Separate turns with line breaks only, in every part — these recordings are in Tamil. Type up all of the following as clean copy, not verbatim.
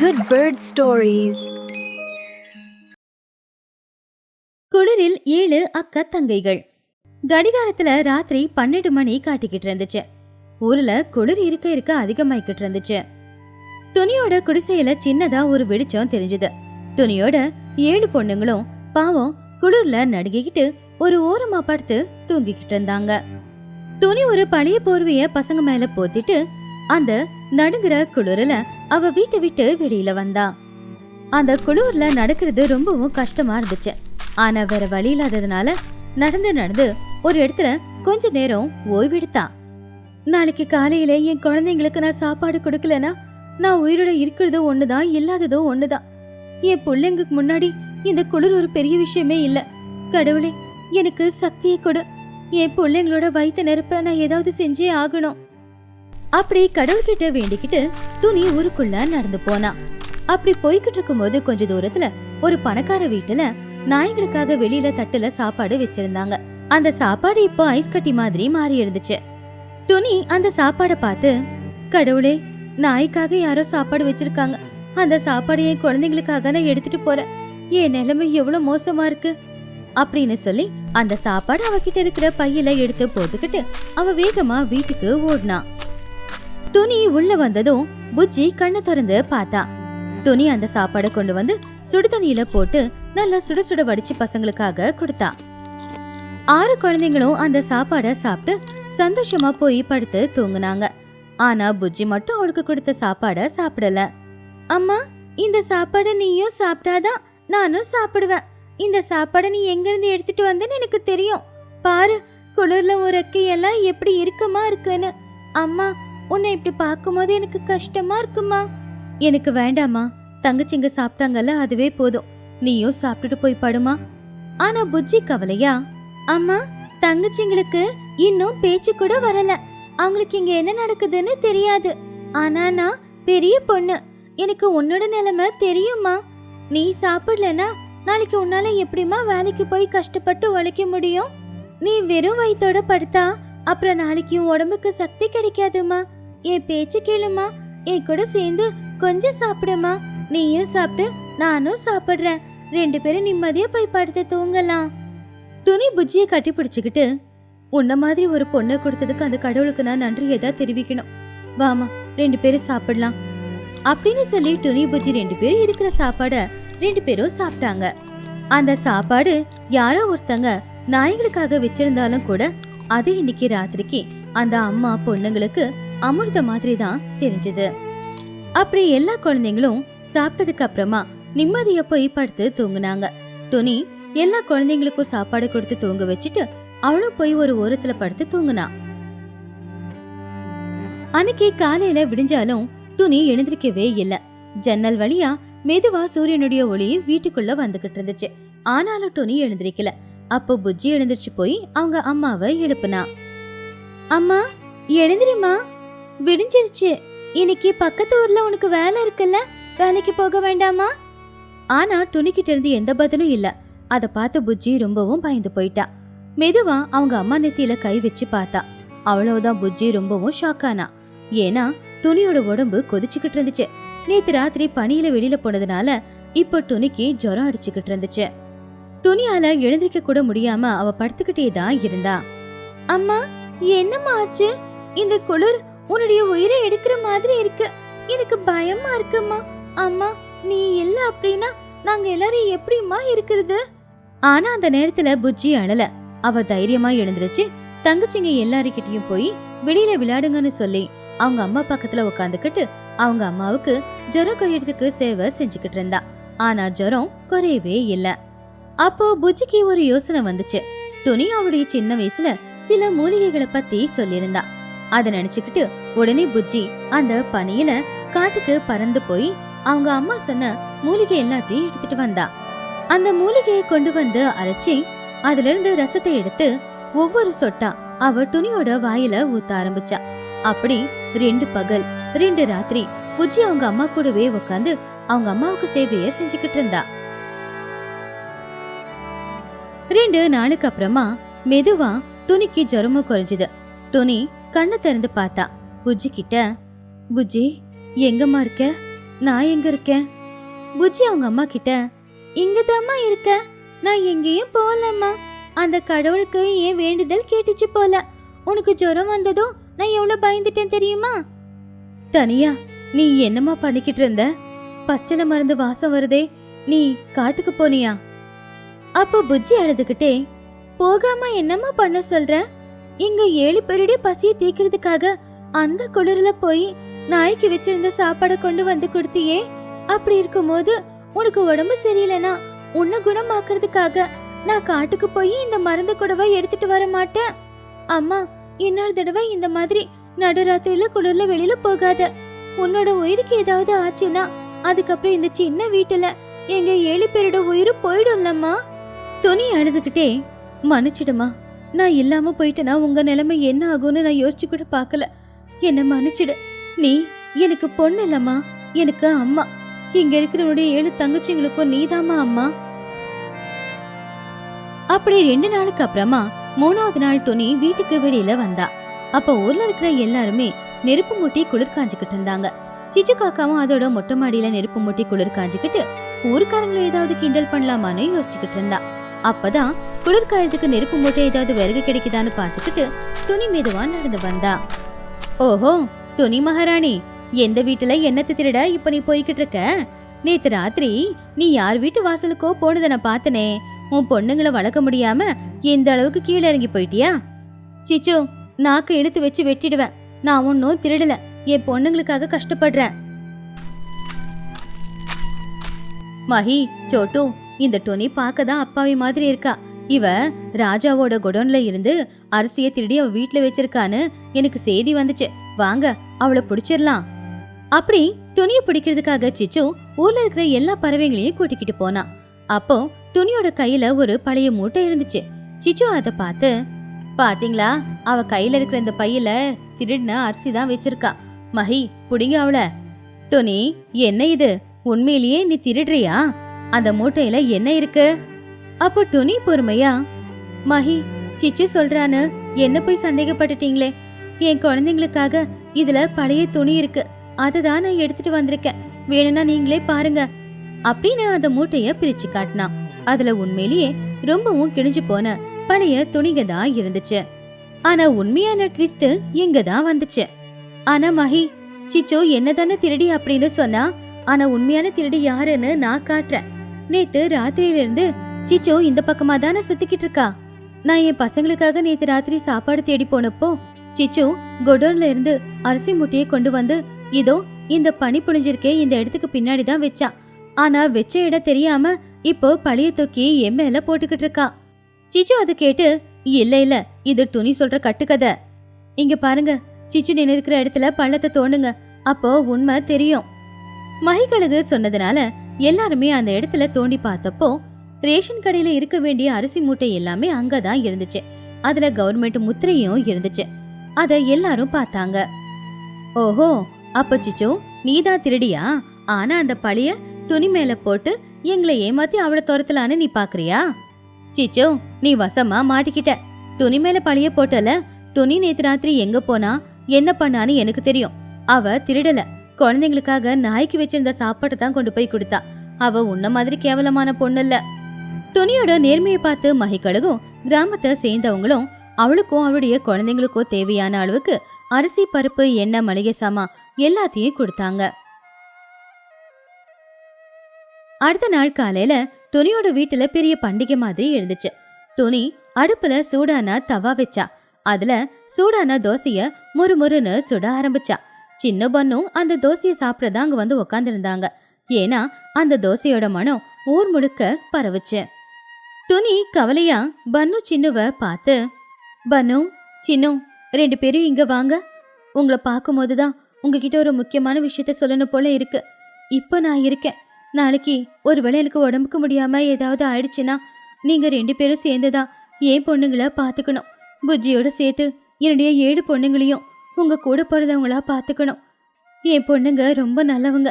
Good Bird Stories. குளிரில் 7 அக்கா தங்கைகள். கடிகாரத்துல ராத்திரி 12 மணி காட்டிக்கிட்டு இருந்துச்சு. ஊர்ல குளிர் இருக்க இருக்க அதிகமாயிக்கிட்டு இருந்துச்சு. துணியோட குடிசையில சின்னதா ஒரு வெளிச்சம் தெரிஞ்சது. துணியோட 7 பொண்ணுங்களும் பாவம் குளிர்ல நடுங்கிக்கிட்டு ஒரு ஓரமா படுத்து தூங்கிக்கிட்டு இருந்தாங்க. துணி ஒரு பழைய போர்வைய பசங்க மேல போத்திட்டு அந்த நடுங்குற குளிர்ல அவ வீட்டை விட்டு வெளியில வந்தா. அந்த குளிர்ல நடக்கிறது ரொம்பவும் கஷ்டமா இருந்துச்சு. ஆனா வேற வழி இல்லாததுனால நடந்து ஒரு இடத்துல கொஞ்ச நேரம் ஓய்வெடுத்தா. நாளைக்கு காலையில என் குழந்தைங்களுக்கு நான் சாப்பாடு கொடுக்கலனா நான் உயிரோட இருக்கிறது ஒண்ணுதான், இல்லாததும் ஒண்ணுதான். என் பிள்ளைங்களுக்கு முன்னாடி இந்த குளிர் ஒரு பெரிய விஷயமே இல்ல. கடவுளே, எனக்கு சக்தியை கொடு. என் பிள்ளைங்களோட வயிற்று நெருப்ப நான் ஏதாவது செஞ்சே ஆகணும். அப்படி கடவுள்கிட்ட வேண்டிக்கிட்டு துணி ஊருக்குள்ள நடந்து போனா. அப்படி போய்கிட்டு இருக்கும்போது கொஞ்ச தூரத்துல ஒரு பணக்கார வீட்டுல நாய்களுக்காக வெளியில தட்டுல சாப்பாடு வச்சிருந்தாங்க. அந்த சாப்பாடு இப்போ ஐஸ் கட்டி மாதிரி மாறி இருந்துச்சு. துணி அந்த சாப்பாட பார்த்து, கடவுளே, நாய்க்காக யாரோ சாப்பாடு வச்சிருக்காங்க. அந்த சாப்பாடு என் குழந்தைங்களுக்காக நான் எடுத்துட்டு போறேன். என் நிலைமை எவ்வளவு மோசமா இருக்கு அப்படின்னு சொல்லி அந்த சாப்பாடு அவகிட்ட இருக்கிற பையில எடுத்து போட்டுக்கிட்டு அவ வேகமா வீட்டுக்கு ஓடினா. துணி உள்ள வந்ததும் புஜ்ஜி கண்ணு திறந்து பார்த்தா. துணி அந்த சாப்பாடை கொண்டு வந்து சுடு தண்ணியில போட்டு நல்லா சுட சுட வடிச்சு பசங்களுக்காக கொடுத்தா. 6 குழந்தைங்களும் அந்த சாப்பாட சாப்பிட்டு சந்தோஷமா போய் படுத்து தூங்குனாங்க. ஆனா புஜ்ஜி மட்டும் அவளுக்கு கொடுத்த சாப்பாட சாப்பிடல. அம்மா, இந்த சாப்பாட நீயும் சாப்பிட்டாதான் நானும் சாப்பிடுவேன். இந்த சாப்பாட நீ எங்க இருந்து எடுத்துட்டு வந்தேன்னு எனக்கு தெரியும். பாரு, குளிர்ல ஒரு ரெக்கையெல்லாம் எப்படி இறுக்கமா இருக்குன்னு. அம்மா, உன்னை இப்படி பார்க்கும்போது எனக்கு கஷ்டமா இருக்குமா? எனக்கு வேண்டாமா, தங்கச்சிங்க சாப்பிட்டாங்கல்ல, அதுவே போதும். நீயும் சாப்பிட்டுட்டு போய் படுமா. ஆனா புஜ்ஜி கவலையா, அம்மா, தங்கச்சிங்களுக்கு இன்னும் பேச்சு கூட வரல. அவங்களுக்கு இங்க என்ன நடக்குதுன்னு தெரியாது. ஆனா நான் பெரிய பொண்ணு, எனக்கு உன்னோட நிலைமை தெரியுமா? நீ சாப்பிடலனா நாளைக்கு உன்னால எப்படிமா வேலைக்கு போய் கஷ்டப்பட்டு உழைக்க முடியும்? நீ வெறும் வயித்தோட படுத்தா அப்புறம் நாளைக்கு உடம்புக்கு சக்தி கிடைக்காதுமா. என் பேச்சு கேளுமா, என் கூட சேர்ந்து கொஞ்சம் சாப்பிடுமா. நீயும் சாப்பிட்டு நானும் சாப்பிடுறேன். 2 பேரும் நிம்மதியா போய் படுத்து தூங்கலாம். துணி புஜ்ஜியை கட்டி பிடிச்சுக்கிட்டு, உன்ன மாதிரி ஒரு பொண்ணை கொடுத்ததுக்கு அந்த கடவுளுக்கு நான் நன்றியை தான் தெரிவிக்கணும். வாமா, 2 பேரும் சாப்பிடலாம் அப்படின்னு சொல்லி துணி புஜ்ஜி 2 பேரும் இருக்கிற சாப்பாட 2 பேரும் சாப்பிட்டாங்க. அந்த சாப்பாடு யாரோ ஒருத்தங்க நாய்களுக்காக வச்சிருந்தாலும் கூட அது இன்னைக்கு ராத்திரிக்கு அந்த அம்மா பொண்ணுங்களுக்கு அமிர்த மாதிரி தான் தெரிஞ்சது. அப்படி எல்லா குழந்தைங்களும் சாப்பிட்டதுக்கு அப்புறமா நிம்மதியா போய் படுத்து தூங்குனாங்க. துணி எல்லா குழந்தைங்களுக்கும் சாப்பாடு கொடுத்து தூங்க வச்சுட்டு அவளும் போய் ஒரு ஓரத்துல படுத்து தூங்குனா. அன்னைக்கு காலையில விடிஞ்சாலும் துணி எழுந்திருக்கவே இல்ல. ஜன்னல் வழியா மெதுவா சூரியனுடைய ஒளி வீட்டுக்குள்ள வந்துகிட்டு இருந்துச்சு. ஆனாலும் துணி எழுந்திருக்கல. அப்போ புஜ்ஜி எழுந்திருச்சு போய் அவங்க அம்மாவை எழுப்புனா. அம்மா, எழுந்திரிமா, விடிஞ்சிருச்சு. இன்னைக்கு பக்கத்து ஊர்ல உனக்கு வேலை இருக்குல்ல, வேலைக்கு போக வேண்டாமா? ஆனா துணிக்கிட்ட இருந்து எந்த பதிலும் இல்ல. அத பார்த்து புஜ்ஜி ரொம்பவும் பயந்து போயிட்டா. மெதுவா அவங்க அம்மா நெத்தியில கை வச்சு பார்த்தா. அவ்வளவுதான், புஜ்ஜி ரொம்பவும் ஷாக் ஆனா. ஏன்னா துணியோட உடம்பு கொதிச்சுக்கிட்டு இருந்துச்சு. நேத்து ராத்திரி பனியில வெளியில போனதுனால இப்போ துணிக்கு ஜுரம் அடிச்சுக்கிட்டு இருந்துச்சு. துணியால எழுந்திருக்க கூட முடியாம அவ படுத்துக்கிட்டே தான் இருந்தா. அம்மா, என்னம்மா ஆச்சு? இந்த குளிர் உன்னுடைய உயிரை எடுக்கிற மாதிரி இருக்கு. எனக்கு பயமா இருக்குமா. அம்மா, நீ இல்ல அப்படின்னா நாங்க எல்லாரும் எப்படிமா இருக்கிறது? ஆனா அந்த நேரத்துல புஜ்ஜி அழல. அவ தைரியமா எழுந்திருச்சு தங்கச்சிங்க எல்லாருக்கிட்டையும் போய் வெளியில விளையாடுங்கன்னு சொல்லி அவங்க அம்மா பக்கத்துல உட்காந்துக்கிட்டு அவங்க அம்மாவுக்கு ஜுரம் குறையறதுக்கு சேவை செஞ்சுக்கிட்டு இருந்தா. ஆனா ஜுரம் குறையவே இல்ல. அப்போ புஜ்ஜிக்கு ஒரு யோசனை வந்துச்சு. துணி அவளுடைய சின்ன வயசுல சில மூலிகைகளை பத்தி சொல்லியிருந்தா. அத நினைச்சுக்கிட்டு உடனே புஜ்ஜி அந்த பனியில காட்டுக்கு பறந்து போய் அவங்க அம்மா சொன்ன மூலிகை எல்லாத்தையும் எடுத்துட்டு வந்தா. அந்த மூலிகையை கொண்டு வந்து அரைச்சி அதுல இருந்து ரசத்தை எடுத்து ஒவ்வொரு சொட்டா அவ துணியோட வாயில ஊத்த ஆரம்பிச்சா. அப்படி 2 பகல் 2 ராத்திரி புஜ்ஜி அவங்க அம்மா கூடவே உட்காந்து அவங்க அம்மாவுக்கு சேவைய செஞ்சுக்கிட்டு இருந்தா. 2 நாளுக்கு அப்புறமா மெதுவா துணிக்கு ஜுரமும் குறைஞ்சது. துணி கண்ணு திறந்து பார்த்தா. புஜ்ஜி கிட்ட, புஜ்ஜி, எங்கம்மா இருக்க? நான் எங்க இருக்கேன்? புஜ்ஜி அவங்க அம்மா கிட்ட, இங்கதாம்மா இருக்க, நான் எங்கேயும் போகலம்மா. அந்த கடவுளுக்கு ஏன் வேண்டுதல் கேட்டுச்சு போல. உனக்கு ஜுரம் வந்ததும் நான் எவ்வளவு பயந்துட்டேன் தெரியுமா? தனியா நீ என்னம்மா பண்ணிக்கிட்டு இருந்த? பச்சளை மருந்து வாசம் வருதே, நீ காட்டுக்கு போனியா? அப்போ புஜ்ஜி அழுதுகிட்டே, போகாம என்னம்மா பண்ண சொல்ற? இங்க 7 பேருடைய பசியை தீக்கிறதுக்காக அந்த குளிர்ல போய் நாய்க்கு வச்சிருந்த சாப்பாடை கொண்டு வந்து கொடுத்தியே. அப்படி இருக்கும்போது உனக்கு உடம்பு சரியில்லைனா உன்னை குணமாக்குறதுக்காக நான் காட்டுக்கு போய் இந்த மருந்து கூடவா எடுத்துட்டு வர மாட்டேன். அம்மா, இன்னொரு தடவை இந்த மாதிரி நடுராத்திரியில குளிர்ல வெளியில போகாத. உன்னோட உயிருக்கு ஏதாவது ஆச்சுன்னா அதுக்கப்புறம் இந்த சின்ன வீட்டுல எங்க 7 பேரோட உயிர் போயிடும்லம்மா. துணி அழுதுகிட்டே, மன்னிச்சிடுமா, நான் இல்லாம போயிட்டேன்னா உங்க நிலைமை என்ன ஆகும்னு நான் யோசிச்சு கூட பார்க்கல. என்ன மன்னிச்சிடு. நீ எனக்கு பொண்ணு இல்லம்மா, எனக்கு அம்மா. இங்க இருக்கிறவனுடைய 7 தங்கச்சிங்களுக்கும் நீதாமா அம்மா. அப்படி 2 நாளுக்கு அப்புறமா 3வது நாள் துணி வீட்டுக்கு வெளியில வந்தா. அப்ப ஊர்ல இருக்கிற எல்லாருமே நெருப்பு மூட்டி குளிர் காஞ்சிக்கிட்டு இருந்தாங்க. சிச்சு காக்காவும் அதோட மொட்டை மாடியில நெருப்பு மூட்டி குளிர் காஞ்சிக்கிட்டு ஊருக்காரங்களை ஏதாவது கிண்டல் பண்ணலாமான்னு யோசிச்சுக்கிட்டு இருந்தா. அப்பதான் குளிர் காயத்துக்கு நெருப்பு மூட்டை ஏதாவது விறகு கிடைக்குதான்னு பார்த்துக்கிட்டு துணி மெதுவா நடந்து வந்தா. ஓஹோ, துணி மகாராணி, எந்த வீட்டுல என்னத்தை திருட இப்ப நீ போய்கிட்டு இருக்க? நேத்து ராத்திரி நீ யார் வீட்டு வாசலுக்கோ போனதை நான் பார்த்தனே. உன் பொண்ணுங்களை வளர்க்க முடியாம எந்த அளவுக்கு கீழே இறங்கி போயிட்டியா? சிச்சு, நாக்கு இழுத்து வச்சு வெட்டிடுவேன். நான் ஒன்னும் திருடல, என் பொண்ணுங்களுக்காக கஷ்டப்படுறேன். மஹி, சோட்டு, இந்த துணி பார்க்கதான் அப்பாவி மாதிரி இருக்கா. இவ ராஜாவோட குடோன்ல இருந்து அரிசியை திருடி அவ வீட்டுல வச்சிருக்கான்னு எனக்கு செய்தி வந்துச்சு. வாங்க, அவளை பிடிச்சிடலாம். அப்படி துணியை பிடிக்கிறதுக்காக சிச்சு ஊர்ல இருக்கிற எல்லா பறவைகளையும் கூட்டிக்கிட்டு போனா. அப்போ துணியோட கையில ஒரு பழைய மூட்டை இருந்துச்சு. சிச்சு அதை பார்த்து, பாத்தீங்களா, அவ கையில இருக்கிற இந்த பையில திருடின அரிசி தான் வச்சிருக்கா. மஹி, புடிங்க அவள. துணி, என்ன இது? உண்மையிலேயே நீ திருடுறியா? அந்த மூட்டையில என்ன இருக்கு? அப்போ துணி பொறுமையா, மஹி, சிச்சு சொல்றான்னு என்ன போய் சந்தேகப்பட்டுட்டீங்களே. என் குழந்தைங்களுக்காக இதுல பழைய துணி இருக்கு, அததான் நான் எடுத்துட்டு வந்திருக்கேன். வேணும்னா நீங்களே பாருங்க அப்படின்னு அந்த மூட்டைய பிரிச்சு காட்டினா. அதுல உண்மையிலேயே ரொம்பவும் கிழிஞ்சு போன பழைய துணிங்க தான் இருந்துச்சு. ஆனா உண்மையான ட்விஸ்ட் இங்கதான் வந்துச்சு. ஆனா மஹி, சிச்சு என்னதானே திருடி அப்படின்னு சொன்னா, ஆனா உண்மையான திருடி யாருன்னு நான் காட்டுறேன். நேத்து ராத்திரியில இருந்து சிச்சு இந்த பக்கமா தானே சுத்திக்கிட்டு இருக்கா. நான் என் பசங்களுக்காக நேத்து ராத்திரி சாப்பாடு தேடி போனப்போ சிச்சு குடோன்ல இருந்து அரிசி மூட்டையை கொண்டு வந்து இதோ இந்த பனி புழிஞ்சிருக்கே இந்த இடத்துக்கு பின்னாடி தான் வச்சா. ஆனா வச்ச இடம் தெரியாம இப்போ பழைய தூக்கி என் மேல போட்டுக்கிட்டு இருக்கா. சிச்சு அதை கேட்டு, இல்ல இல்ல, இது துணி சொல்ற கட்டுக்கதை. இங்க பாருங்க, சிச்சு நின்று இருக்கிற இடத்துல பள்ளத்தை தோணுங்க, அப்போ உண்மை தெரியும். மஹிகழுகு சொன்னதுனால எல்லாருமே அந்த இடத்துல தோண்டி பார்த்தப்போ ரேஷன் கடையில இருக்க வேண்டிய அரிசி மூட்டை எல்லாமே அங்கதான் இருந்துச்சு. அதுல கவர்மெண்ட் முத்திரையும் இருந்துச்சு. அத எல்லாரும் பார்த்தாங்க. ஓஹோ, அப்ப சிச்சு நீதான் திருடியா? ஆனா அந்த பழைய துணி மேல போட்டு எங்களை ஏமாத்தி அவளை துரத்தலான்னு நீ பாக்குறியா? சிச்சு, நீ வசமா மாட்டிக்கிட்ட. துணி மேல பழைய போட்டல. துணி நேத்து ராத்திரி எங்க போனா என்ன பண்ணான்னு எனக்கு தெரியும். அவ திருடல, குழந்தைங்களுக்காக நாய்க்கு வச்சிருந்த சாப்பாட்டை தான் கொண்டு போய் கொடுத்தா. அவ உன்ன மாதிரி கேவலமான பொண்ணு இல்ல. துணியோட நேர்மையை பார்த்து மஹிகழுகும் கிராமத்தை சேர்ந்தவங்களும் அவளுக்கும் அவளுடைய குழந்தைங்களுக்கும் தேவையான அளவுக்கு அரிசி, பருப்பு, எண்ணெய், மளிகை சாமான் எல்லாத்தையும் கொடுத்தாங்க. அடுத்த நாள் காலையில துணியோட வீட்டுல பெரிய பண்டிகை மாதிரி இருந்துச்சு. துணி அடுப்புல சூடான தவா வச்சா. அதுல சூடான தோசைய முறுமுறுன்னு சுட ஆரம்பிச்சா. சின்ன பன்னும் அந்த தோசையை சாப்பிடறதா அங்க வந்து உக்காந்துருந்தாங்க. ஏன்னா அந்த தோசையோட மனம் ஊர் முழுக்க பரவுச்சு. துணி கவலையா பன்னு சின்னுவ பார்த்து, பன்னு, சின்னு, 2 பேரும் இங்க வாங்க. உங்களை பார்க்கும் போதுதான் உங்ககிட்ட ஒரு முக்கியமான விஷயத்த சொல்லணும் போல இருக்கு. இப்போ நான் இருக்கேன். நாளைக்கு ஒருவேளை எனக்கு உடம்புக்கு முடியாம ஏதாவது ஆயிடுச்சுன்னா நீங்க 2 பேரும் சேர்ந்துதான் என் பொண்ணுங்களை பாத்துக்கணும். புஜ்ஜியோட சேர்த்து என்னுடைய 7 பொண்ணுங்களையும் உங்க கூட பிறந்தவங்களா பாத்துக்கணும். என் பொண்ணுங்க ரொம்ப நல்லவங்க.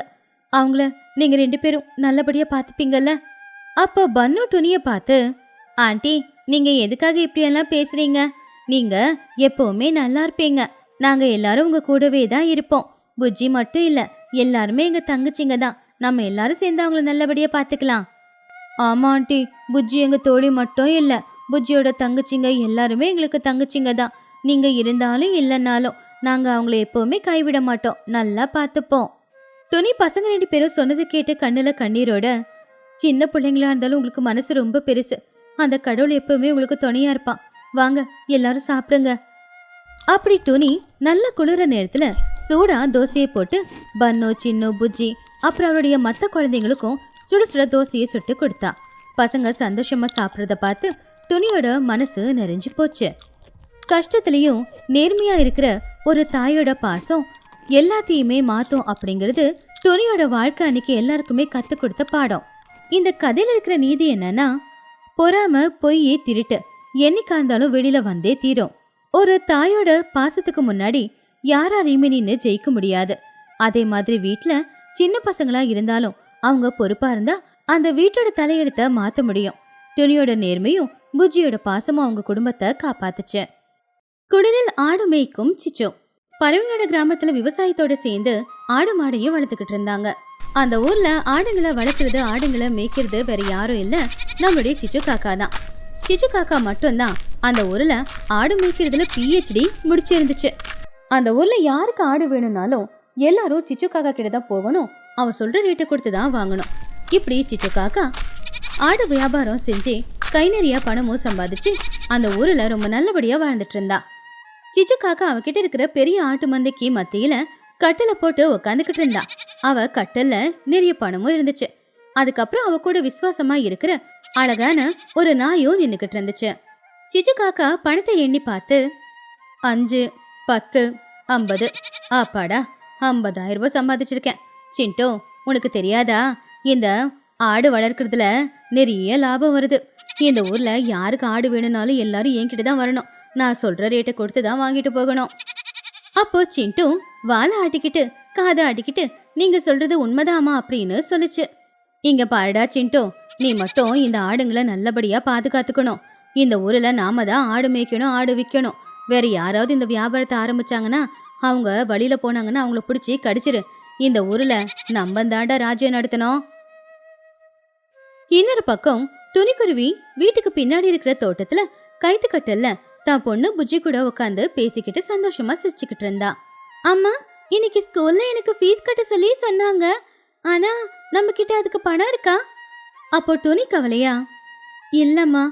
அவங்கள நீங்க 2 பேரும் நல்லபடியா பாத்துப்பீங்கல்ல? அப்ப பன்னு துணிய பார்த்து, ஆண்டி, நீங்க எதுக்காக இப்படியெல்லாம் பேசுறீங்க? நீங்க எப்பவுமே நல்லா இருப்பீங்க. நாங்க எல்லாரும் உங்க கூடவே தான் இருப்போம். புஜ்ஜி மட்டும் இல்ல, எல்லாருமே எங்க தங்கச்சிங்க தான். நம்ம எல்லாரும் சேர்ந்து அவங்கள நல்லபடியா பாத்துக்கலாம். ஆமா ஆண்டி, புஜ்ஜி எங்க தோழி மட்டும் இல்ல, புஜ்ஜியோட தங்கச்சிங்க எல்லாருமே எங்களுக்கு தங்கச்சிங்க தான். நீங்க இருந்தாலும் இல்லைன்னாலும் நாங்க அவங்கள எப்பவுமே கைவிட மாட்டோம், நல்லா பார்த்துப்போம். துணி பசங்க 2 பேரும் சொன்னது கேட்டு கண்ணுல கண்ணீரோட, சின்ன பிள்ளைங்களா இருந்தாலும் உங்களுக்கு மனசு ரொம்ப பெருசு. அந்த கடவுள் எப்பவுமே உங்களுக்கு துணையா இருப்பான். வாங்க எல்லாரும் சாப்பிடுங்க. அப்படி துணி நல்ல குளிர நேரத்துல சூடா தோசையை போட்டு பன்னு, சின்னு, புஜ்ஜி அப்புறம் அவருடைய மற்ற குழந்தைங்களுக்கும் சுட சுட தோசையை சுட்டு கொடுத்தா. பசங்க சந்தோஷமா சாப்பிட்றத பார்த்து துணியோட மனசு நிறைஞ்சு போச்சு. கஷ்டத்துலயும் நேர்மையா இருக்கிற ஒரு தாயோட பாசம் எல்லாத்தையுமே மாத்தும் அப்படிங்கிறது துணியோட வாழ்க்கை அன்னைக்கு எல்லாருக்குமே கத்து கொடுத்த பாடம். இந்த கதையில இருக்கிற நீதி என்னன்னா, பொறாம, பொய், திருட்டு என்னைக்கா இருந்தாலும் வெளியில வந்தே தீரும். ஒரு தாயோட பாசத்துக்கு முன்னாடி யாராலையுமே நின்று ஜெயிக்க முடியாது. அதே மாதிரி வீட்டுல சின்ன பசங்களா இருந்தாலும் அவங்க பொறுப்பா இருந்தா அந்த வீட்டோட தலையெழுத்த மாத்த முடியும். துணியோட நேர்மையும் புஜ்ஜியோட பாசமும் அவங்க குடும்பத்தை காப்பாத்துச்சு. குடிலில் ஆடு மேய்க்கும் சிச்சு. பறவையோட கிராமத்துல விவசாயத்தோட சேர்ந்து ஆடு மாடையும் வளர்த்துக்கிட்டு இருந்தாங்க. அந்த ஊர்ல ஆடுங்களை வளர்க்கறது, ஆடுங்களை மேய்க்கிறது வேற யாரும் இல்ல, நம்மளுடைய சிச்சு காக்கா தான். சிச்சு காக்கா மட்டும்தான் அந்த ஊர்ல ஆடு மேய்க்கிறதுல PhD முடிச்சிருந்துச்சு. அந்த ஊர்ல யாருக்கு ஆடு வேணும்னாலும் எல்லாரும் சிச்சு காக்கா கிட்ட தான் போகணும், அவன் சொல்ற ரேட்டை கொடுத்து தான் வாங்கணும். இப்படி சிச்சு காக்கா ஆடு வியாபாரம் செஞ்சு கை நிறைய பணமும் சம்பாதிச்சு அந்த ஊர்ல ரொம்ப நல்லபடியா வாழ்ந்துட்டு இருந்தா. சிச்சு காக்கா அவகிட்ட இருக்கிற பெரிய ஆட்டு மந்தைக்கு மத்தியில கட்டில போட்டு உக்காந்துக்கிட்டு இருந்தா. அவ கட்டல்ல நிறைய பணமும் இருந்துச்சு. அதுக்கப்புறம் அவ கூட விசுவாசமா இருக்கிற அழகான ஒரு நாயும் நின்னுக்கிட்டு இருந்துச்சு. சிச்சு காக்கா பணத்தை எண்ணி பார்த்து 5, 10, 50, அப்பாடா 50,000 ரூபாய் சம்பாதிச்சிருக்கேன். சிண்டோ, உனக்கு தெரியாதா, இந்த ஆடு வளர்க்கறதுல நிறைய லாபம் வருது. இந்த ஊர்ல யாருக்கு ஆடு வேணும்னாலும் எல்லாரும் என்கிட்ட தான் வரணும், நான் சொல்ற ரேட்டை கொடுத்து தான் வாங்கிட்டு போகணும். அப்போ சிண்டு வாழை ஆட்டிக்கிட்டு காதை ஆட்டிக்கிட்டு நீங்க சொல்றது உண்மைதாமா அப்படின்னு சொல்லுச்சு. இங்க பாருடா சிண்டோ, நீ மட்டும் இந்த ஆடுங்களை நல்லபடியா பாதுகாத்துக்கணும். இந்த ஊர்ல நாம தான் ஆடு மேய்க்கணும், ஆடு விற்கணும். வேற யாராவது இந்த வியாபாரத்தை ஆரம்பிச்சாங்கன்னா அவங்க வழியில போனாங்கன்னா அவங்கள பிடிச்சி கடிச்சிரு. இந்த ஊர்ல நம்ம தாண்டா ராஜ்யம் நடத்தணும். இன்னொரு பக்கம் துணிக்குருவி வீட்டுக்கு பின்னாடி இருக்கிற தோட்டத்துல கைத்து கட்டல்ல தான் பொண்ணு புஜ்ஜி கூட உட்காந்து பேசிக்கிட்டு சந்தோஷமா சிரிச்சுக்கிட்டு இருந்தா. அம்மா, இன்னைக்கு ஸ்கூல்ல எனக்கு ஃபீஸ் கட்ட சொல்லி சொன்னாங்க, ஆனா நம்ம கிட்ட அதுக்கு பணம் இருக்கா? அப்போ துணி கவலையா, இல்லம்மா,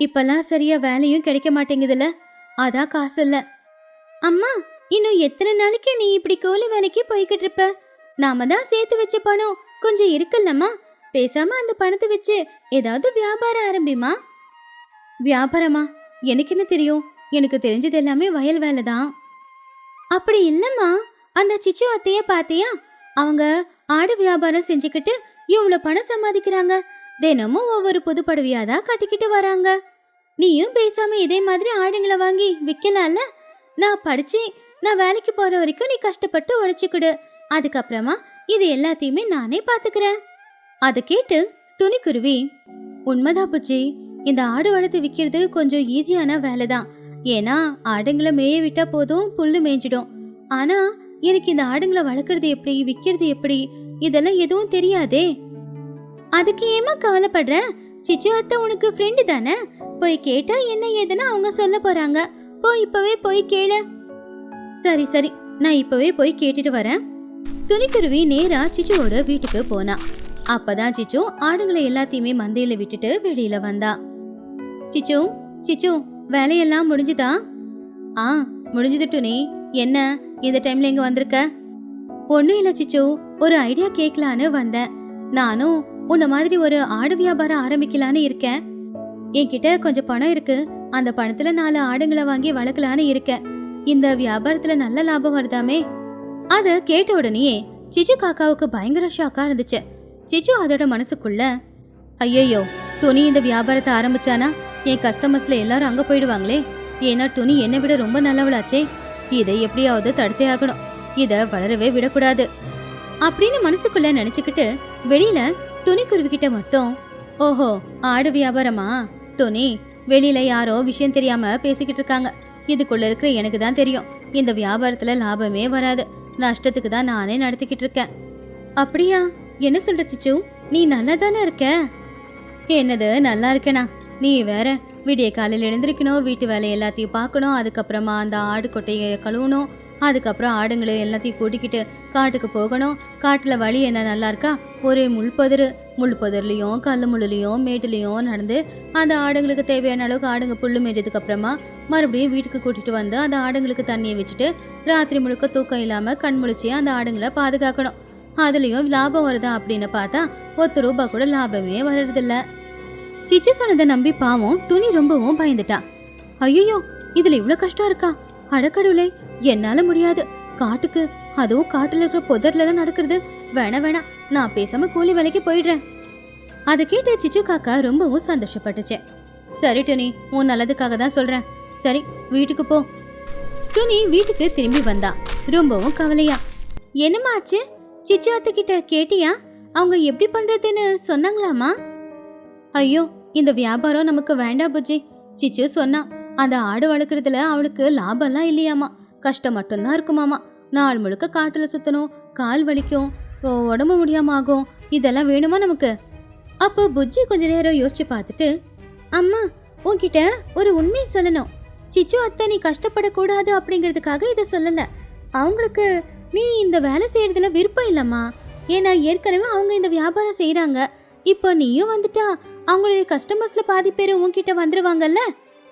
இப்பெல்லாம் சரியா வேலையும் கிடைக்க மாட்டேங்குதுல, அதான் காசு இல்ல. அம்மா, இன்னும் எத்தனை நாளைக்கு நீ இப்படி கூலி வேலைக்கு போய்கிட்டு இருப்ப? நாம தான் சேர்த்து வச்ச பணம் கொஞ்சம் இருக்குல்லம்மா, பேசாம அந்த பணத்தை வச்சு ஏதாவது வியாபாரம் ஆரம்பிமா. வியாபாரமா? எனக்கு என்ன தெரியும், எனக்கு தெரிஞ்சது எல்லாமே வயல் வேலை தான். அப்படி இல்லம்மா, அந்த சிச்சு அத்தைய பாத்தியா, அவங்க ஆடு வியாபாரம் செஞ்சுக்கிட்டு இவ்வளவு பணம் சம்பாதிக்கிறாங்க. தினமும் ஒவ்வொரு புது படவையாதான் கட்டிக்கிட்டு வராங்க. நீயும் பேசாம இதே மாதிரி ஆடுங்களை வாங்கி விற்கலாம்ல. நான் படிச்சு நான் வேலைக்கு போற வரைக்கும் நீ கஷ்டப்பட்டு உழைச்சுக்கிடு, அதுக்கப்புறமா இது எல்லாத்தையுமே நானே பாத்துக்கிறேன். அதை கேட்டு துணிக்குருவி, உண்மைதான் புச்சி, இந்த ஆடு வளர்த்து விற்கிறது கொஞ்சம் ஈஸியான வேலை தான். ஏன்னா ஆடுங்களை மேய விட்டா போதும், புல்லு மேய்ஞ்சிடும். ஆனா எனக்கு இந்த ஆடுங்களை வளர்க்கறது எப்படி, விற்கிறது எப்படி, இதெல்லாம் எதுவும் தெரியாதே. அதுக்கு ஏமா கவலைப்படுற? சிச்சு அத்தை உனக்கு ஃப்ரெண்டு தானே, போய் கேட்டா என்ன ஏதுன்னு அவங்க சொல்ல போறாங்க. இப்பவே போய் கேளு. சரி சரி, நான் இப்பவே போய் கேட்டுட்டு வரேன். துணிக்குருவி நேரா சிச்சுவோட வீட்டுக்கு போனா. அப்பதான் சிச்சு ஆடுங்களை எல்லாத்தையுமே மந்தையில விட்டுட்டு வெளியில வந்தா. சிச்சு, சிச்சு, வேலையெல்லாம் முடிஞ்சுதா? முடிஞ்சது துணி. என்ன இந்த டைம்ல எங்க வந்திருக்க? ஒண்ணும் இல்ல சிச்சு, ஒரு ஐடியா கேட்கலான்னு வந்தேன். நானும் உன்ன மாதிரி ஒரு ஆடு வியாபாரம் ஆரம்பிக்கலான்னு இருக்கேன். என்கிட்ட கொஞ்சம் பணம் இருக்கு, அந்த பணத்துல 4 ஆடுங்களை வாங்கி வளர்க்கலான்னு இருக்கேன். இந்த வியாபாரத்துல நல்ல லாபம் வருதாமே. அத கேட்ட உடனே சிச்சு காக்காவுக்கு பயங்கர ஷாக்கா இருந்துச்சு. சிச்சு அதோட மனசுக்குள்ள, ஐயோ, துணி இந்த வியாபாரத்தை ஆரம்பிச்சானா என் கஸ்டமர்ஸ்ல எல்லாரும் அங்க போயிடுவாங்களே. ஏன்னா துணி என்னை விட ரொம்ப நல்லவளாச்சே, இதை எப்படியாவது தடுத்தே ஆகணும், இத வளரவே விடக்கூடாது அப்படின்னு மனசுக்குள்ள நினைச்சுக்கிட்டு வெளியில துணிக்குருவிக்கிட்ட மட்டும், ஓஹோ, ஆடு வியாபாரமா துணி, வெளியில யாரோ விஷயம் தெரியாம பேசிக்கிட்டு இருக்காங்க. இதுக்குள்ள இருக்கிற எனக்கு தான் தெரியும், இந்த வியாபாரத்துல லாபமே வராது. நஷ்டத்துக்கு தான் நானே நடத்திக்கிட்டு இருக்கேன். அப்படியா? என்ன சொல்ற சிச்சு? நீ நல்லா தானே இருக்க? என்னது நல்லா இருக்கேனா? நீ வேற விடிய காலையில் எழுந்திருக்கணும், வீட்டு வேலை எல்லாத்தையும் பார்க்கணும், அதுக்கப்புறமா அந்த ஆடு கொட்டையை கழுவணும், அதுக்கப்புறம் ஆடுங்களை எல்லாத்தையும் கூட்டிக்கிட்டு காட்டுக்கு போகணும். காட்டில் வழி என்ன நல்லா இருக்கா? ஒரே முள்பொதர்லையும் கல் முள்ளுலையும் மேட்டுலையும் நடந்து அந்த ஆடுங்களுக்கு தேவையான அளவுக்கு ஆடுங்க புல்லு மேய்ஞ்சதுக்கு அப்புறமா மறுபடியும் வீட்டுக்கு கூட்டிட்டு வந்து அந்த ஆடுங்களுக்கு தண்ணியை வச்சுட்டு ராத்திரி முழுக்க தூக்கம் இல்லாம கண் முழிச்சு அந்த ஆடுங்களை பாதுகாக்கணும். அதுலயும் லாபம் வருதா அப்படின்னு பார்த்தா ₹1 கூட லாபமே வர்றதில்ல. சிச்சு சொன்னதை நம்பி பாவம் துணி ரொம்பவும் பயந்துட்டா. ஐயோ, இதுல இவ்வளவு கஷ்டம் இருக்கா? அடக்கடவுளே, என்னால முடியாது. காட்டுக்கு, அதுவும் காட்டுல இருக்கிற புதர்ல எல்லாம் நடக்கிறது வேணா, நான் பேசாம கூலி வேலைக்கு போயிடுறேன். அதை கேட்டு சிச்சு காக்கா ரொம்பவும் சந்தோஷப்பட்டுச்சு. சரி துணி, உன் நல்லதுக்காக தான் சொல்றேன். சரி, வீட்டுக்கு போ. துணி வீட்டுக்கு திரும்பி வந்தா ரொம்பவும் கவலையா. என்னம்மா ஆச்சு? சிச்சு அத்தை கிட்ட கேட்டியா? அவங்க எப்படி பண்றதுன்னு சொன்னாங்களாமா? ஐயோ, இந்த வியாபாரம் நமக்கு வேண்டாம் புஜ்ஜி. சிச்சு சொன்னா அந்த ஆடு வளர்க்கறதுல அவளுக்கு லாபம்லாம் இல்லையாமா, கஷ்டம் மட்டும்தான் இருக்குமாமா. நாள் முழுக்க காட்டுல சுத்தணும், கால் வலிக்கும், உடம்பு முடியாம ஆகும். இதெல்லாம் வேணுமா நமக்கு? அப்போ புஜ்ஜி கொஞ்ச நேரம் யோசிச்சு பார்த்துட்டு, அம்மா, உன்கிட்ட ஒரு உண்மையை சொல்லணும். சிச்சு அத்தை நீ கஷ்டப்படக்கூடாது அப்படிங்கிறதுக்காக இதை சொல்லல. அவங்களுக்கு நீ இந்த வேலை செய்யறதுல விருப்பம் இல்லம்மா. ஏன்னா ஏற்கனவே அவங்க இந்த வியாபாரம் செய்யறாங்க. இப்போ நீயும் வந்துட்டா அவங்களுடைய கஸ்டமர்ஸ்ல பாதி பேர் உன்கிட்ட வந்துருவாங்கல்ல.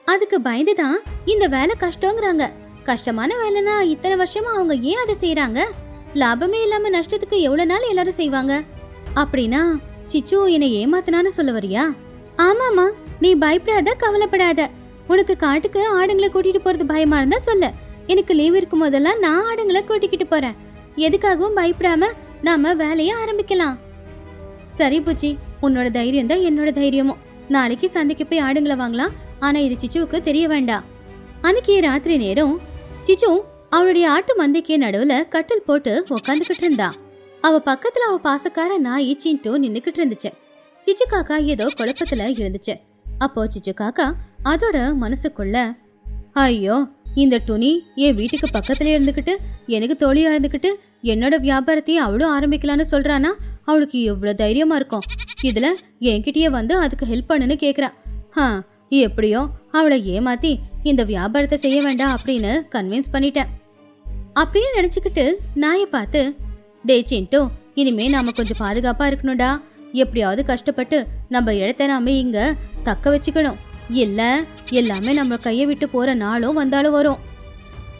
அதுக்கு பயந்துதான் இந்த வேலை கஷ்டங்கிறாங்க. கஷ்டமான வேலைனா இத்தனை வருஷமா அவங்க ஏன் அதை செய்யறாங்க? லாபமே இல்லாம நஷ்டத்துக்கு எவ்வளவு நாள் எல்லாரும் செய்வாங்க? அப்படின்னா சிச்சு என்னை ஏமாத்தினான்னு சொல்ல வரியா? ஆமாமா, நீ பயப்படாத, கவலைப்படாத. உனக்கு காட்டுக்கு ஆடுங்களை கூட்டிட்டு போறது பயமா இருந்தா சொல்லு. எனக்கு லீவ் இருக்கும் போதெல்லாம் நான் ஆடுங்களை கூட்டிக்கிட்டு போறேன். எதுக்காகவும் பயப்படாம நாம வேலையை ஆரம்பிக்கலாம். சரி பூச்சி, உன்னோட தைரியம் தான் என்னோட தைரியமும். நாளைக்கு சந்தைக்கு போய் ஆடுங்களை வாங்கலாம். ஆனா இது சிச்சுவுக்கு தெரிய வேண்டாம். அன்னைக்கு ராத்திரி நேரம் சிச்சு அவளுடைய ஆட்டு மந்தைக்கு நடுவுல கட்டில் போட்டு உக்காந்துக்கிட்டு இருந்தா. அவ பக்கத்துல அவ பாசக்கார நாய் சிண்டு நின்னுக்கிட்டு இருந்துச்சு. சிச்சு காக்கா ஏதோ குழப்பத்துல இருந்துச்சு. அப்போ சிச்சு காக்கா அதோட மனசுக்குள்ள, ஐயோ, இந்த துணி என் வீட்டுக்கு பக்கத்துல இருந்துகிட்டு எனக்கு தோழியா இருந்துகிட்டு என்னோட வியாபாரத்தையும் அவளும் ஆரம்பிக்கலான்னு சொல்றானா? அவளுக்கு எவ்வளவு தைரியமா இருக்கும். இதுல என்கிட்டயே வந்து அதுக்கு ஹெல்ப் பண்ணுன்னு கேக்குறா. எப்படியோ அவளை ஏமாத்தி இந்த வியாபாரத்தை செய்ய வேண்டாம் அப்படின்னு கன்வின்ஸ் பண்ணிட்டேன் அப்படின்னு நினைச்சுக்கிட்டு நாயை பார்த்து, டே சிண்டு, இனிமே நாம கொஞ்சம் பாதுகாப்பா இருக்கணும்டா. எப்படியாவது கஷ்டப்பட்டு நம்ம இடத்த நாம இங்க தக்க வச்சுக்கணும். இல்ல எல்லாமே நம்ம கையை விட்டு போற நாளும் வந்தாலும் வரும்.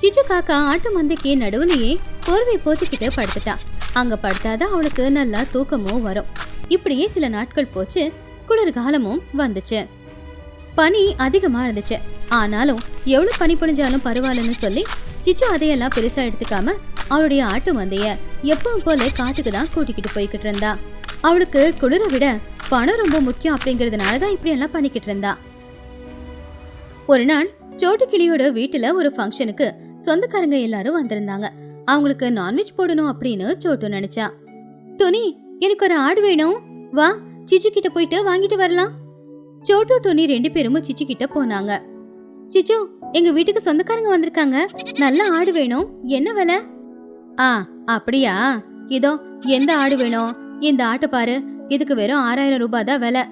சிச்சு காக்கா ஆட்டு மந்தைக்கு நடுவுலயே போர்வை போத்திக்கிட்டு படுத்துட்டா. அங்க படுத்தாதான் அவளுக்கு நல்லா தூக்கமும் வரும். இப்படியே சில நாட்கள் போச்சு. குளிர்காலமும் வந்துச்சு. பனி அதிகமா இருந்துச்சு. ஆனாலும் எவ்வளவு பனி பொழிஞ்சாலும் பரவாயில்லன்னு சொல்லி சிச்சு அதையெல்லாம் பெருசா எடுத்துக்காம அவளுடைய ஆட்டு மந்தைய எப்பவும் போல காட்டுக்கு தான் கூட்டிக்கிட்டு போய்கிட்டு இருந்தா. அவளுக்கு குளிரை விட பணம் ரொம்ப முக்கியம் அப்படிங்கறதுனாலதான் இப்படி எல்லாம் பண்ணிக்கிட்டு இருந்தா. ஒரு நாள் சோட்டு கிளியோட வீட்டுல ஒரு ஃபங்க்ஷனுக்கு சொந்தக்காரங்க எல்லாரும் வந்திருந்தாங்க. அவங்களுக்கு நான்வெஜ் போடணும் அப்படின்னு சோட்டு நினைச்சா. டோனி, எனக்கு ஒரு ஆடு வேணும், வா சிச்சு கிட்ட போயிட்டு வாங்கிட்டு வரலாம். சோட்டு டோனி 2 பேரும் சிச்சு கிட்ட போனாங்க. சிச்சு, எங்க வீட்டுக்கு சொந்தக்காரங்க வந்திருக்காங்க, நல்ல ஆடு வேணும், என்ன விலை? அப்படியா, இதோ எந்த ஆடு வேணும்? இந்த ஆட்டை பாரு, இதுக்கு வெறும் 6000 தான் விலை.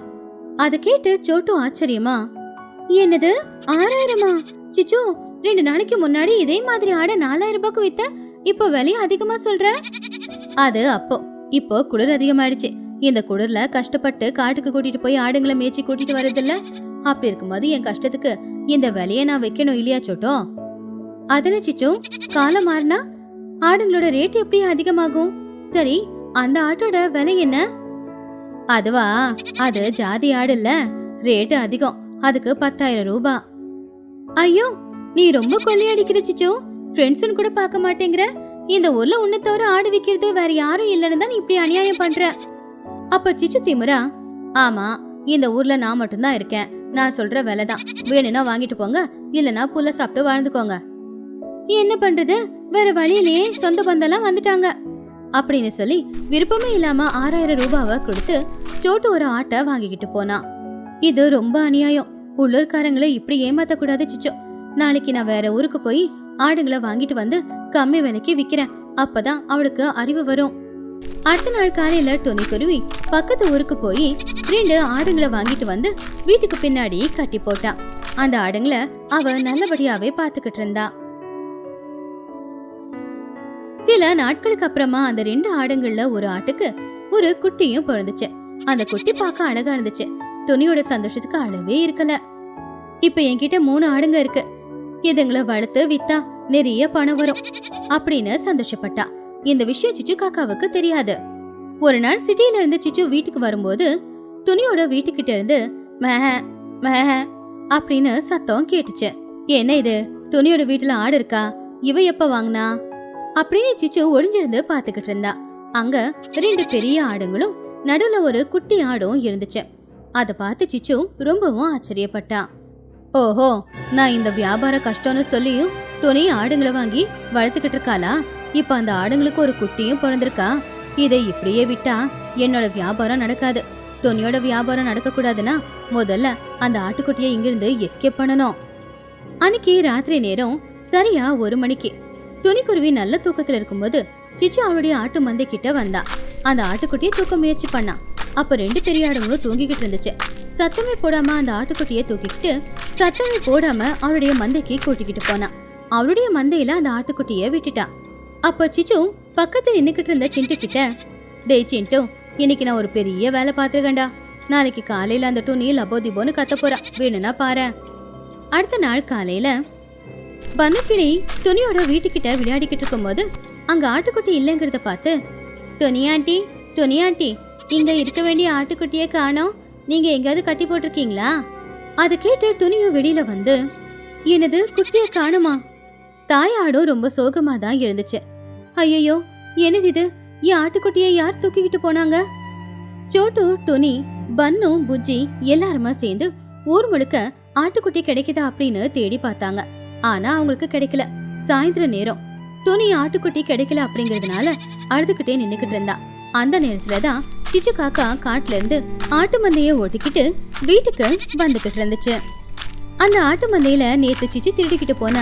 அதை கேட்டு சோட்டு ஆச்சரியமா, என்னது 6000? சிச்சு, 2 நாளைக்கு முன்னாடி இதே மாதிரி ஆடை 4000 வித்த, இப்போ விலையும் அதிகமா சொல்ற? அது அப்போ. இப்போ குளிர் அதிகமாயிடுச்சு. இந்த குளிர்ல கஷ்டப்பட்டு காட்டுக்கு கூட்டிட்டு போய் ஆடுங்களை மேய்ச்சி கூட்டிட்டு வரதில்ல. அப்படி இருக்கும்போது என் கஷ்டத்துக்கு இந்த விலையை நான் வைக்கணும் இல்லையா சோட்டோ? அதனை சிச்சு, காலம் மாறினா ஆடுங்களோட ரேட் எப்படி அதிகமாகும்? சரி, அந்த ஆட்டோட விலை என்ன? அதுவா, அது ஜாதி ஆடு இல்ல, ரேட்டு அதிகம். அதுக்கு 10,000. ஐயோ, நீ ரொம்ப கொள்ளையடிக்கிற சிச்சு. ஃப்ரெண்ட்ஸ்னு கூட பார்க்க மாட்டேங்கிற. இந்த ஊர்ல உன்னை தவிர ஆடு விக்கிறது வேற யாரும் இல்லைன்னு தான் நீ இப்படி அநியாயம் பண்ற. அப்ப சிச்சு திமுறா, ஆமா, இந்த ஊர்ல நான் மட்டும்தான் இருக்கேன். நான் சொல்ற விலைதான். வேணும்னா வாங்கிட்டு போங்க, இல்லனா புல்ல சாப்பிட்டு வாழ்ந்துக்கோங்க. என்ன பண்றது, வேற வழியிலேயே சொந்த பந்தெல்லாம் வந்துட்டாங்க அப்படின்னு சொல்லி விருப்பமே இல்லாம 6000 கொடுத்து சோட்டு ஒரு ஆட்டை வாங்கிக்கிட்டு போனா. இது ரொம்ப அநியாயம். உள்ளூர்காரங்களை இப்படி ஏமாத்த கூடாது சிச்சு. நாளைக்கு நான் வேற ஊருக்கு போய் ஆடுங்களை வாங்கிட்டு வந்து கம்மி விலைக்கு விக்கிறேன். அப்பதான் அவளுக்கு அறிவு வரும். அடுத்த நாள் காலையில துணி குருவி பக்கத்து ஊருக்கு போய் 2 ஆடுங்களை வாங்கிட்டு வந்து வீட்டுக்கு பின்னாடி கட்டி போட்டா. அந்த ஆடுங்களை அவ நல்லபடியாவே பாத்துக்கிட்டு இருந்தா. சில நாட்களுக்கு அப்புறமா அந்த 2 ஆடுங்கள்ல ஒரு ஆட்டுக்கு ஒரு குட்டியும் பிறந்துச்சு. அந்த குட்டி பார்க்க அழகா இருந்துச்சு. துணியோட சந்தோஷத்துக்கு அளவே இருக்கல. இப்ப என்கிட்ட 3 ஆடுங்க இருக்கு, இதுங்களை வளர்த்து வித்தா நிறைய பணம் வரும் அப்படின்னு சந்தோஷப்பட்டா. இந்த விஷயம் சிச்சு காக்காவுக்கு தெரியாது. ஒரு நாள் சிட்டியில இருந்து சிச்சு வீட்டுக்கு வரும்போது துணியோட வீட்டுக்கிட்ட இருந்து மேஹ மேஹ அப்படின்னு சத்தம் கேட்டுச்சு. என்ன இது, துணியோட வீட்டுல ஆடு இருக்கா? இவ எப்ப வாங்கினா அப்படின்னு சிச்சு ஒளிஞ்சிருந்து பாத்துக்கிட்டு இருந்தா. அங்க 2 பெரிய ஆடுங்களும் நடுவுல ஒரு குட்டி ஆடும் இருந்துச்சு. அத பார்த்து சிச்சு ரொம்பவும் ஆச்சரியப்பட்டா. ஓஹோ, நான் இந்த வியாபார கஷ்டம்னு சொல்லியும் துணி ஆடுங்களை வாங்கி வளர்த்துக்கிட்டு இருக்காளா? இப்ப அந்த ஆடுங்களுக்கு ஒரு குட்டியும் பிறந்திருக்கா. இதை இப்படியே விட்டா என்னோட வியாபாரம் நடக்காது. துணியோட வியாபாரம் நடக்க கூடாதுன்னா முதல்ல அந்த ஆட்டுக்குட்டியை இங்கிருந்து எஸ்கேப் பண்ணணும். அன்னைக்கு ராத்திரி நேரம் சரியா 1 மணிக்கு துணிக்குருவி நல்ல தூக்கத்துல இருக்கும்போது சிச்சு அவளுடைய ஆட்டு மந்தை கிட்ட வந்தா. அந்த ஆட்டுக்குட்டியை தூக்க முயற்சி பண்ணா. அப்ப 2 பெரிய ஆடுங்களும் தூங்கிக்கிட்டு இருந்துச்சு. சத்தமே போடாம அந்த ஆட்டுக்குட்டியை தூக்கிக்கிட்டு சத்தமே போடாம அவளுடைய மந்தைக்கு கூட்டிக்கிட்டு போனா. அவளுடைய மந்தையில அந்த ஆட்டுக்குட்டிய விட்டுட்டா. அப்ப சிச்சு பக்கத்துல நின்னுக்கிட்டு இருந்த சிண்டு கிட்ட, டேய் சிண்டு, இன்னைக்கு நான் ஒரு பெரிய வேலை பாத்துருக்கேன்டா. நாளைக்கு காலையில அந்த துணி லபோதிபோன்னு கத்த போறா, வேணும்னா பாரு. அடுத்த நாள் காலையில பன்னுக்கிளி துணியோட வீட்டுக்கிட்ட விளையாடிக்கிட்டு இருக்கும் போது அங்க ஆட்டுக்குட்டி இல்லைங்கிறத பார்த்து, துணியாண்டி துணியாண்டி, இங்க இருக்க வேண்டிய ஆட்டுக்குட்டிய காணோம், நீங்க எங்கேயாவது கட்டி போட்டிருக்கீங்களா? அதை கேட்டு துணியும் வெளியில வந்து, எனது குட்டிய காணுமா? தாயாடும் ரொம்ப சோகமா தான் இருந்துச்சு. ஐயோ, என்னது இது, என் ஆட்டுக்குட்டியை யார் தூக்கிக்கிட்டு போனாங்க? சோட்டு, துணி, பன்னு, புஜ்ஜி எல்லாருமா சேர்ந்து ஊர் முழுக்க ஆட்டுக்குட்டி கிடைக்குதா அப்படின்னு தேடி பார்த்தாங்க. ஆனா அவங்களுக்கு கிடைக்கல. சாயந்தர நேரம் துணி ஆட்டுக்குட்டி கிடைக்கல அப்படிங்கறதுனால அழுதுகிட்டே நின்னுக்கிட்டு இருந்தா. அந்த நேரத்துலதான் சிச்சு காக்கா காட்டுல இருந்து ஆட்டு மந்தைய ஓட்டிக்கிட்டு வீட்டுக்கு வந்துகிட்டு இருந்துச்சு. அந்த ஆட்டு மந்தையில நேத்து சிச்சு திருடிக்கிட்டு போன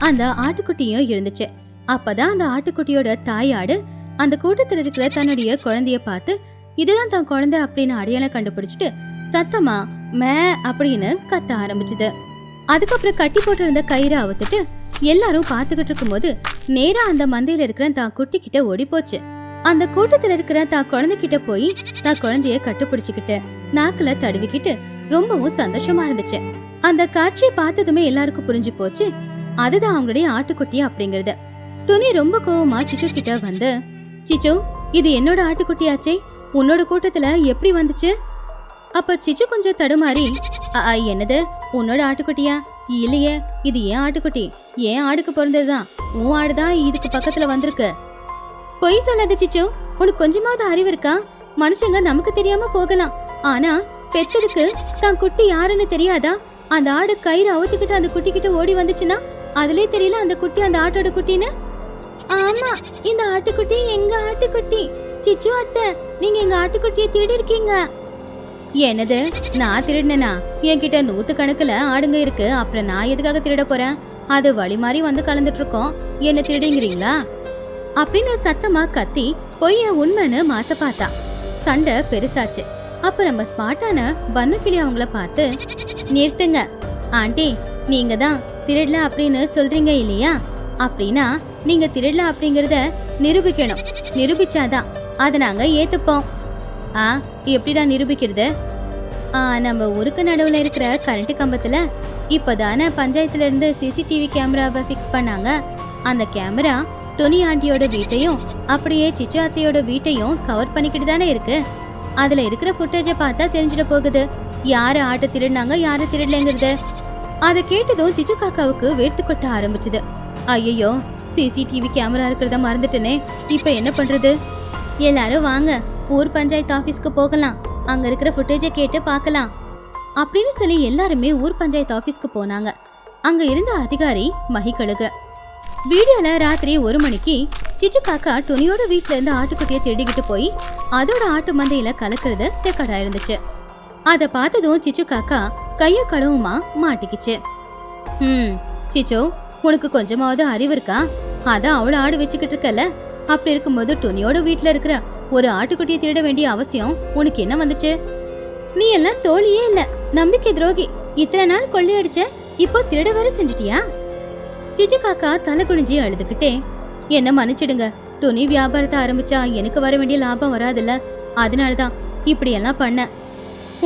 அந்த ஆட்டுக்குட்டியும் இருந்துச்சு. அப்பதான் அந்த ஆட்டுக்குட்டியோட தாயாடு அந்த கூட்டத்துல இருக்கிற தன்னுடைய குழந்தைய பார்த்து இதுதான் தான் குழந்தை அப்படின்னு அடையாளம் கண்டுபிடிச்சிட்டு சத்தமா மே அப்படின்னு கத்த ஆரம்பிச்சுது. அதுக்கப்புறம் கட்டி போட்டிருந்த கயிறை அவுத்துட்டு எல்லாரும் பாத்துக்கிட்டு இருக்கும் போது நேரா அந்த மந்தையில இருக்கிற தான் குட்டி கிட்ட ஓடி போச்சு. அந்த கூட்டத்துல இருக்கிற தான் குழந்தைகிட்ட போய் தான் குழந்தைய கட்டுப்பிடிச்சுக்கிட்டு நாக்குல தடவிக்கிட்டு ரொம்பவும் சந்தோஷமா இருந்துச்சு. அந்த காட்சியை பார்த்ததுமே எல்லாருக்கும் புரிஞ்சு போச்சு, அதுதான் அவங்களுடைய ஆட்டுக்குட்டி அப்படிங்கறது. துணி ரொம்ப கோவமா சிச்சு கிட்ட வந்து, சிச்சு, இது என்னோட ஆட்டுக்குட்டியாச்சே, உன்னோட கூட்டத்துல எப்படி வந்துச்சு? அப்ப சிச்சு கொஞ்சம் தடுமாறி, என்னது, உன்னோட ஆட்டுக்குட்டியா? இல்லையே, இது ஏன் ஆட்டுக்குட்டி, ஏன் ஆடுக்கு பிறந்ததுதான், உன் ஆடுதான் இதுக்கு பக்கத்துல வந்திருக்கு. பொய் சொல்லாத சிச்சு, உனக்கு கொஞ்சமாவது அறிவு இருக்கா? மனுஷங்க நமக்கு தெரியாம போகலாம், ஆனா பெத்ததுக்கு தான் குட்டி யாருன்னு தெரியாதா? அந்த ஆடு கயிறு அவுத்துக்கிட்டு அந்த குட்டி கிட்ட ஓடி வந்துச்சுன்னா அதுலயே தெரியல அந்த குட்டி அந்த ஆட்டோட குட்டின்னு. ஆமா, இந்த ஆட்டுக்குட்டி எங்க ஆட்டுக்குட்டி. சிச்சு அத்தை, நீங்க எங்க ஆட்டுக்குட்டியை திருடி இருக்கீங்க. என்னது, நான் திருடினா? என்கிட்ட 100 கணக்குல ஆடுங்க இருக்கு, அப்புறம் நான் எதுக்காக திருட போறேன்? அது வழி மாறி வந்து கலந்துட்டு இருக்கோம், என்ன திருடுங்கிறீங்களா அப்படின்னு சத்தமா கத்தி பொய்ய உண்மைன்னு மாத்த பார்த்தா. சண்டை பெருசாச்சு. அப்ப நம்ம ஸ்மார்ட்டான பன்னுக்கிளி அவங்கள பார்த்து, நிறுத்துங்க ஆண்டி, நீங்க தான் திருடல அப்படின்னு சொல்றீங்க இல்லையா? அப்படின்னா நீங்க திருடல அப்படிங்கறத நிரூபிக்கணும். நிரூபிச்சாதான் அதை நாங்க ஏத்துப்போம். எப்படிடா நிரூபிக்கிறது? நம்ம ஊருக்கு நடுவுல இருக்கிற கரண்ட் கம்பத்துல இப்பதானே பஞ்சாயத்துல இருந்து சிசிடிவி கேமராவை பிக்ஸ் பண்ணாங்க. அந்த கேமரா துணி ஆண்டியோட வீட்டையும் அப்படியே சிச்சு அத்தையோட வீட்டையும் கவர் பண்ணிக்கிட்டு தானே இருக்கு. அதுல இருக்கிற ஃபுட்டேஜை பார்த்தா தெரிஞ்சிட போகுது யாரு ஆட்டை திருடினாங்க யாரு திருடலைங்கிறது. அதை கேட்டதும் சிச்சு காக்காவுக்கு வேர்த்து கொட்ட ஆரம்பிச்சுது. ஐயோ, சிசிடிவி கேமரா இருக்கிறத மறந்துட்டேனே, இப்ப என்ன பண்றது? எல்லாரும் வாங்க, ஊர் பஞ்சாயத்து ஆபீஸ்க்கு போகலாம், அங்க இருக்கிற ஃபுட்டேஜை கேட்டு பார்க்கலாம் அப்படின்னு சொல்லி எல்லாருமே ஊர் பஞ்சாயத்து ஆபீஸ்க்கு போனாங்க. அங்க இருந்த அதிகாரி மகிக்கழுகு. வீடியோல ராத்திரி 1 மணிக்கு சிச்சு காக்கா துணியோட வீட்டுல இருந்து ஆட்டுக்குட்டியை திருடிக்கிட்டு போய் அதோட ஆட்டு மந்தையில கலக்குறது ரெக்கார்ட் ஆயிருந்துச்சு. அதை பார்த்ததும் சிச்சு காக்கா கைய கடவுமா மாட்டிக்கிச்சு. சிச்சு, உனக்கு கொஞ்சமாவது அறிவு இருக்கா? அதான் அவ்வளவு ஆடு வச்சுக்கிட்டு இருக்கல, அப்படி இருக்கும்போது துணியோட வீட்டுல இருக்கிற ஒரு ஆட்டுக்குட்டியை திருட வேண்டிய அவசியம் உனக்கு என்ன வந்துச்சு? நீ எல்லாம் தோழியே இல்ல, நம்பிக்கை துரோகி. இத்தனை நாள் கொள்ளையடிச்ச, இப்போ திருட வேற செஞ்சிட்டியா? சிச்சு காக்கா தலை குனிஞ்சி அழுதுகிட்டே, என்ன மன்னிச்சிடுங்க, துணி வியாபாரத்தை ஆரம்பிச்சா எனக்கு வர வேண்டிய லாபம் வராதுல்ல, அதனாலதான் இப்படி எல்லாம் பண்ண.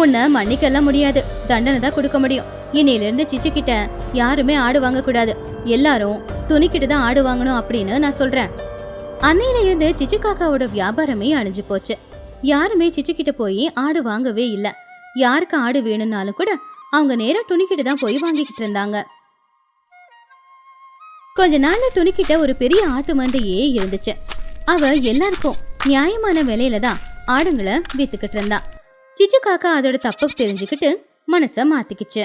உன்னை மன்னிக்கெல்லாம் முடியாது, தண்டனை தான் கொடுக்க முடியும். இன்னையில இருந்து சிச்சு கிட்ட யாருமே ஆடு வாங்க கூடாது, எல்லாரும் துணி கிட்ட தான் ஆடு வாங்கணும் அப்படின்னு நான் சொல்றேன். அன்னையில இருந்து சிச்சு காக்காவோட வியாபாரமே அழிஞ்சு போச்சு. யாருமே சிச்சு கிட்ட போய் ஆடு வாங்கவே இல்ல. யாருக்கு ஆடு வேணும்னாலும் கூட அவங்க நேரா துணிக்கிட்ட தான் போய் வாங்கிக்கிட்டு இருந்தாங்க. கொஞ்ச நாள்ல துணிக்கிட்ட ஒரு பெரிய ஆட்டு மந்தையே இருந்துச்சு. அவ எல்லாருக்கும் நியாயமான விலையில தான் ஆடுங்களை வித்துக்கிட்டு இருந்தா. சிச்சு காக்கா அதோட தப்ப தெரிஞ்சுக்கிட்டு மனச மாத்திக்கிச்சு.